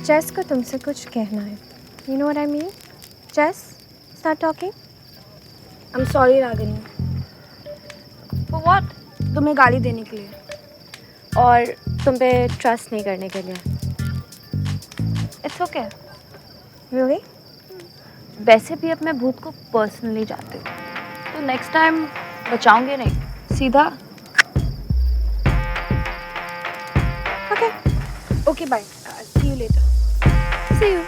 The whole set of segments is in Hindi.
चेस को तुमसे कुछ कहना है. You know what I mean? Chess, start talking. I'm sorry Ragini. For what? तुम्हें गाली देने के लिए. और तुम पे ट्रस्ट नहीं करने के लिए. It's okay. Really? वैसे भी अब मैं भूत को पर्सनली जानती हूँ. तो नेक्स्ट टाइम बचाऊंगे नहीं. सीधा. Okay. Okay, bye. See you later. See you.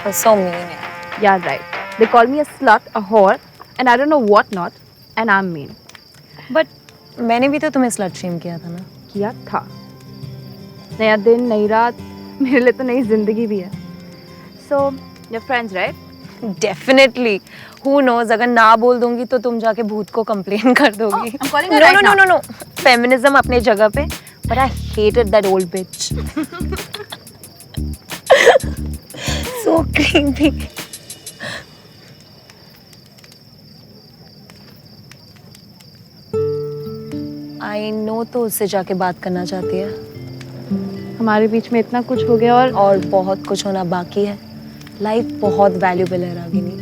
You're so mean. Yeah, right. They call me a slut, a whore, and I don't know what not, and I'm mean. But मैंने भी तो तुम्हें slut shame किया था ना. किया था. नया दिन, नई रात, मेरे लिए तो नई जिंदगी भी है. So, you're friends, right? Definitely. Who knows? अगर ना बोल दूंगी तो तुम जाके भूत को complain कर दोगी. I'm calling her right now. No. Feminism अपने जगह पे, but I hated that old bitch. So creepy. I know तो उससे जाके बात करना चाहती है. हमारे बीच में इतना कुछ हो गया और बहुत कुछ होना बाकी है. लाइफ बहुत वैल्यूबल है रागिनी.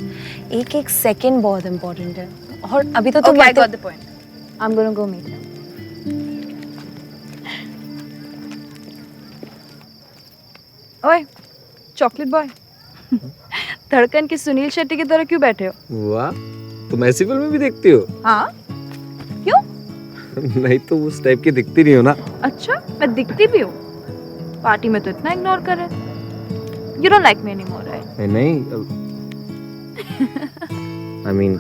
एक एक सेकंड बहुत इम्पोर्टेंट है. और अभी तो तुम Okay, I got the point. I'm gonna go meet him. ओए, चॉकलेट बॉय. धड़कन की सुनील शेट्टी की तरह क्यों बैठे हो? वाह, तुम ऐसी फिल्में भी देखती हो? हाँ? क्यों? नहीं तो उस टाइप की दिखती नहीं हो ना. अच्छा, मैं दिखती भी हूँ. पार्टी में तो इतना इग्नोर कर रहे. You don't like me anymore, right? नहीं. I mean,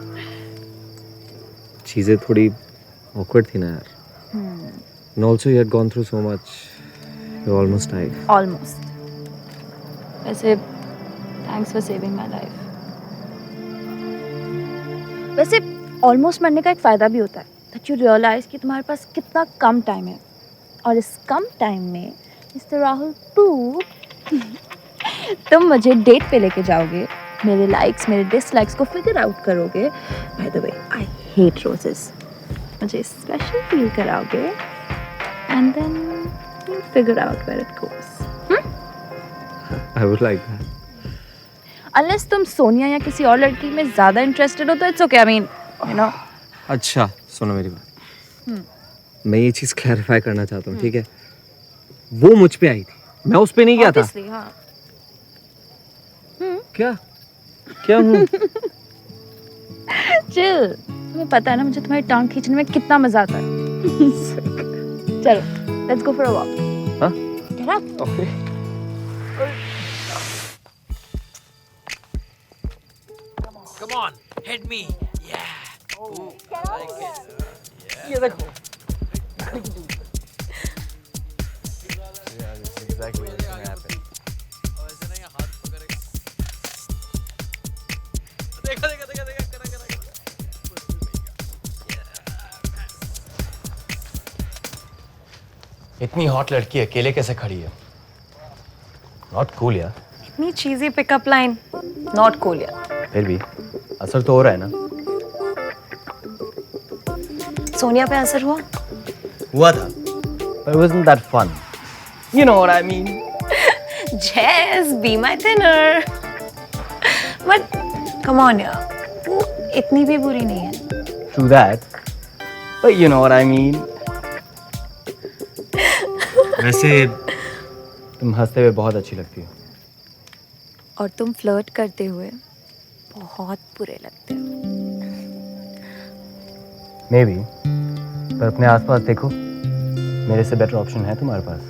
चीजें थोड़ी awkward थी ना यार. And also you had gone through so much. You almost died. Almost. वैसे, thanks for saving my life. वैसे, almost मरने का एक फायदा भी होता है. That you realize कि तुम्हारे पास कितना कम टाइम है. और इस कम टाइम में, Mr. Rahul Poo, तुम मुझे डेट पे लेके जाओगे. मेरे लाइक्स, मेरे डिसलाइक्स को फिगर आउट करोगे. By the way, I hate roses. मुझे स्पेशल फील कराओगे. And then we'll figure out where it goes. I would like that. Unless तुम सोनिया या किसी और लड़की में ज़्यादा इंटरेस्टेड हो तो it's okay. I mean, you know. अच्छा, सुनो मेरी बात. मैं ये चीज क्लैरिफाई करना चाहता हूँ, ठीक है? वो मुझ पे आई थी. मैं उस पे नहीं गया था. Obviously, हाँ. क्या? क्या हूँ? Chill. तुम्हें पता है ना मुझे तुम्हारी टांग खींचने में कितना मजा आता है. चलो, let's go for a walk. हाँ? Get up. Okay. Come on, hit me. Yeah. Ooh, like it. Yeah. ये देखो. Yeah, this is exactly what's gonna happen. ऐसे नहीं हाथ पकड़ेगा. देखा. इतनी हॉट लड़की अकेले कैसे खड़ी है? नॉट कूल यार. इतनी चीज़ी पिकअप लाइन. नॉट कूल यार. फिर भी असर तो हो रहा है ना. सोनिया पे असर हुआ? हुआ था. But it wasn't that fun. You know what I mean? Jess, be my thinner. But come on यार. वो इतनी भी बुरी नहीं है. True that. But you know what I mean? वैसे तुम हंसते हुए बहुत अच्छी लगती हो. और तुम फ्लर्ट करते हुए बहुत बुरे लगते हो. May be. पर अपने आसपास देखो. मेरे से बेटर ऑप्शन है तुम्हारे पास.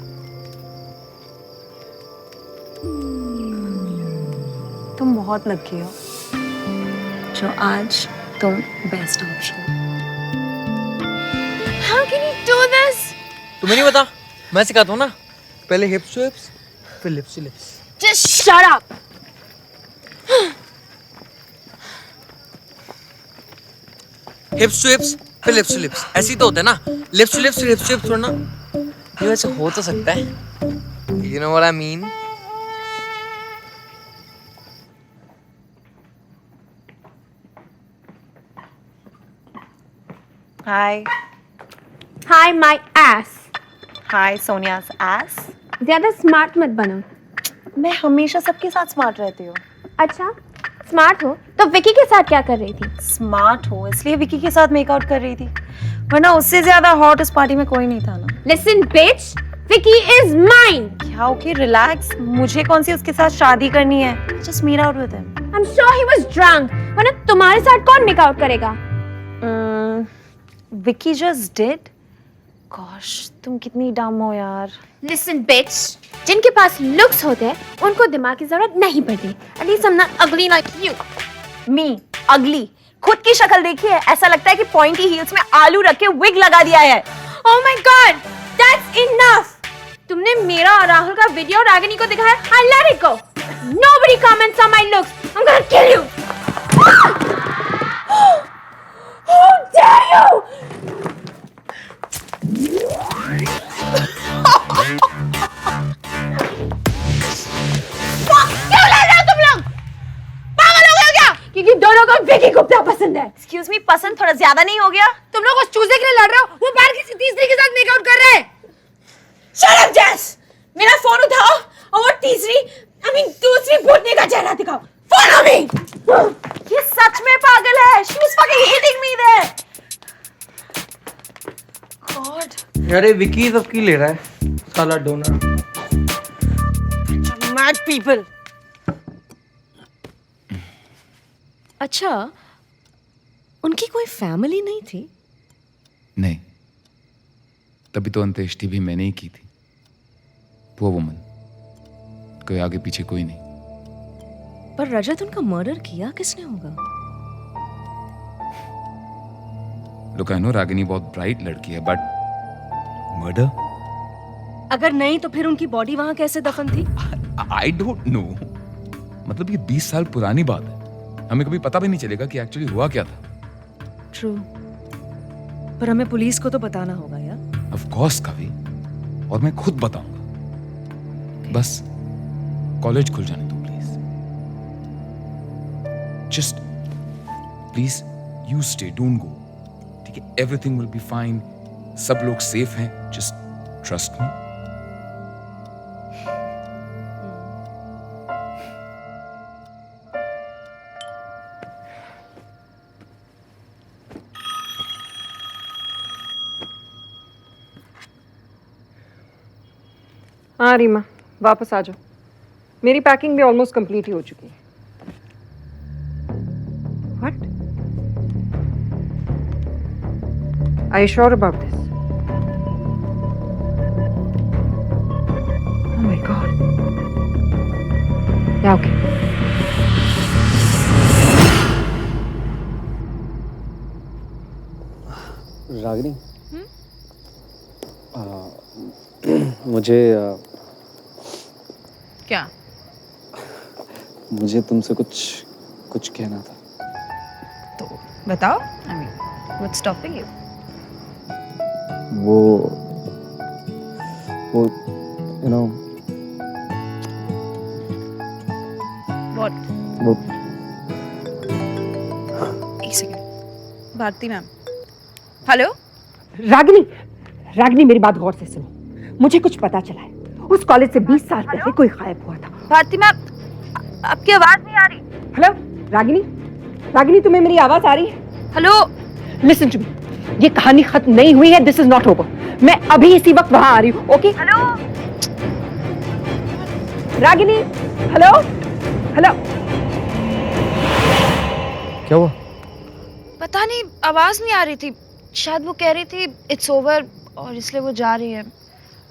तुम बहुत लकी हो जो आज तुम best option. How can you do this? तुम्हें नहीं पता? मैं सिखाता हूँ ना. पहले हिप्स टू हिप्स, फिर lips to lips. Just shut up. Hips to hips, फिर लिप्स टू लिप्स. ऐसे ही तो होता है ना. Lips to lips, hips to hips थोड़ा ना. ये वैसे हो तो सकता है. You know what I mean? Hi. Hi, my ass. Hi Sonia's ass. ज़्यादा स्मार्ट मत बनो। मैं हमेशा सबके साथ स्मार्ट रहती हूँ। अच्छा, स्मार्ट हो तो विकी के साथ क्या कर रही थी? स्मार्ट हो इसलिए विकी के साथ मेकआउट कर रही थी, वरना उससे ज्यादा हॉट उस पार्टी में कोई नहीं था ना। Listen, bitch, Vicky is mine. क्या ओके रिलैक्स, मुझे कौन सी उसके साथ शादी करनी है? Just meet out with him. I'm sure he was drunk. वरना तुम्हारे साथ कौन मेकआउट करेगा? Vicky just did. Gosh, तुम कितनी डम हो यार। Listen, bitch, जिनके पास looks होते हैं उनको दिमाग की जरूरत नहीं पड़ती। At least I'm not ugly like you. मी अगली, खुद की शक्ल देखी है, ऐसा लगता है कि पॉइंटी हील्स में आलू रख के विग लगा दिया है। Oh my God, that's enough. तुमने मेरा और राहुल का वीडियो रागिनी को दिखाया, I let it go. Nobody comments on my looks. I'm gonna kill you. How dare you? क्यों लड़ रहे हो तुम लोग? पागल हो गए हो क्या? क्योंकि दोनों को विकी गुप्ता पसंद है। एक्सक्यूज मी, पसंद थोड़ा ज्यादा नहीं हो गया? तुम लोग उस चूजे के लिए लड़ रहे हो, वो बाहर किसी तीसरी के साथ मेकआउट कर रहे हैं। Shut up, Jess! मेरा फोन उठाओ और वो दूसरी भूतनी का चेहरा दिखाओ। Follow me! ये सच में पागल है। She was fucking hitting me there. God. यार ये विकी सबकी ले रहा है साला डोनर। Mad people. अच्छा, उनकी कोई फैमिली नहीं थी? नहीं, तभी तो अंत्येष्टि भी मैंने ही की थी। वो वुमन, कोई आगे पीछे कोई नहीं। पर रजत उनका मर्डर किया किसने होगा? लोग आई नो रागिनी बहुत ब्राइट लड़की है, बट मर्डर? अगर नहीं तो फिर उनकी बॉडी वहां कैसे दफन थी? I don't know. मतलब ये 20 साल पुरानी बात है, हमें कभी पता भी नहीं चलेगा कि एक्चुअली हुआ क्या था। ट्रू, पर हमें पुलिस को तो बताना होगा यार। ऑफ कोर्स कवि, और मैं खुद बताऊंगा। बस कॉलेज खुल जाने दो please. Just please you stay, don't go, ठीक है? एवरीथिंग विल बी फाइन, सब लोग सेफ हैं, जस्ट ट्रस्ट मी। हाँ रीमा, वापस आ जाओ। मेरी पैकिंग भी ऑलमोस्ट कंप्लीट ही हो चुकी है। What? Are you sure about this? Oh my god. Yeah okay. Ragini, मुझे क्या? मुझे तुमसे कुछ कहना था। तो बताओ। I mean, what's stopping you? वो यू नो व्हाट? वो एक second. Bharti ma'am. Hello? Ragini मेरी बात गौर से सुनो। मुझे कुछ पता चला है, उस कॉलेज से 20 साल पहले कोई गायब हुआ था। भारती मैम, आपकी आवाज नहीं आ रही। हेलो रागिनी, तुम्हें मेरी आवाज आ रही है? हेलो? लिसन टू मी, ये कहानी खत्म नहीं हुई है। This is not over. मैं अभी इसी वक्त वहां आ रही हूँ। ओके? हेलो? रागिनी, हेलो? क्या हुआ? पता नहीं, आवाज नहीं आ रही थी। शायद वो कह रही थी इट्स ओवर और इसलिए वो जा रही है।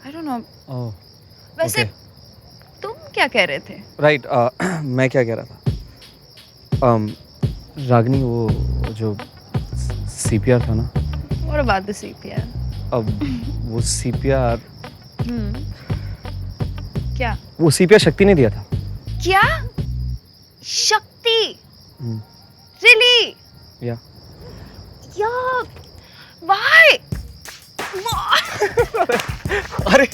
I don't know. वैसे तुम क्या कह रहे थे? राइट, मैं क्या कह रहा था, रागिनी, वो जो सीपीआर था ना, What about the CPR? अब वो सीपीआर क्या? वो सीपीआर शक्ति ने दिया था। क्या? शक्ति? Really? या Yeah. Why? अरे,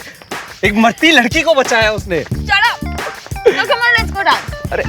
एक मरती लड़की को बचाया उसने। Shut up. No, come on, let's go down. अरे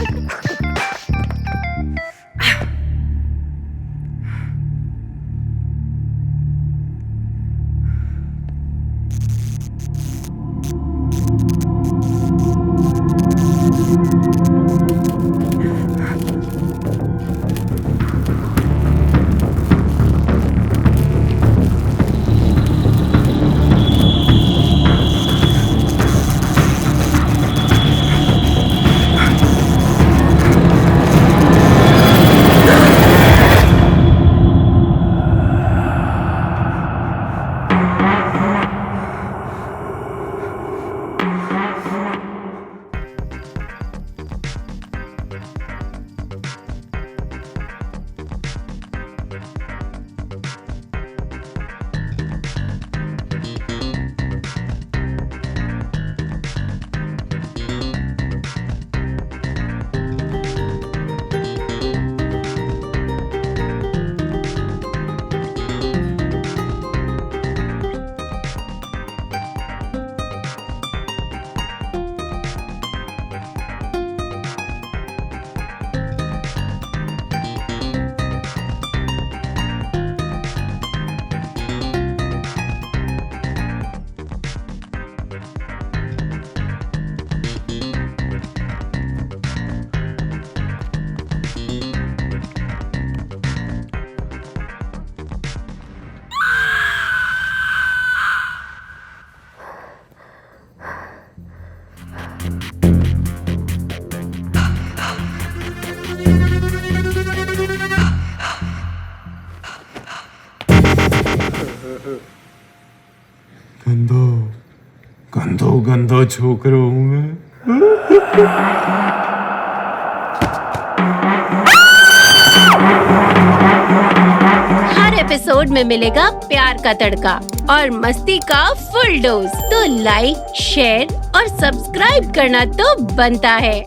गंदो गंदो गंदो छोकरो हूं मैं। हर एपिसोड में मिलेगा प्यार का तड़का और मस्ती का फुल डोज। तो लाइक, शेयर और सब्सक्राइब करना तो बनता है।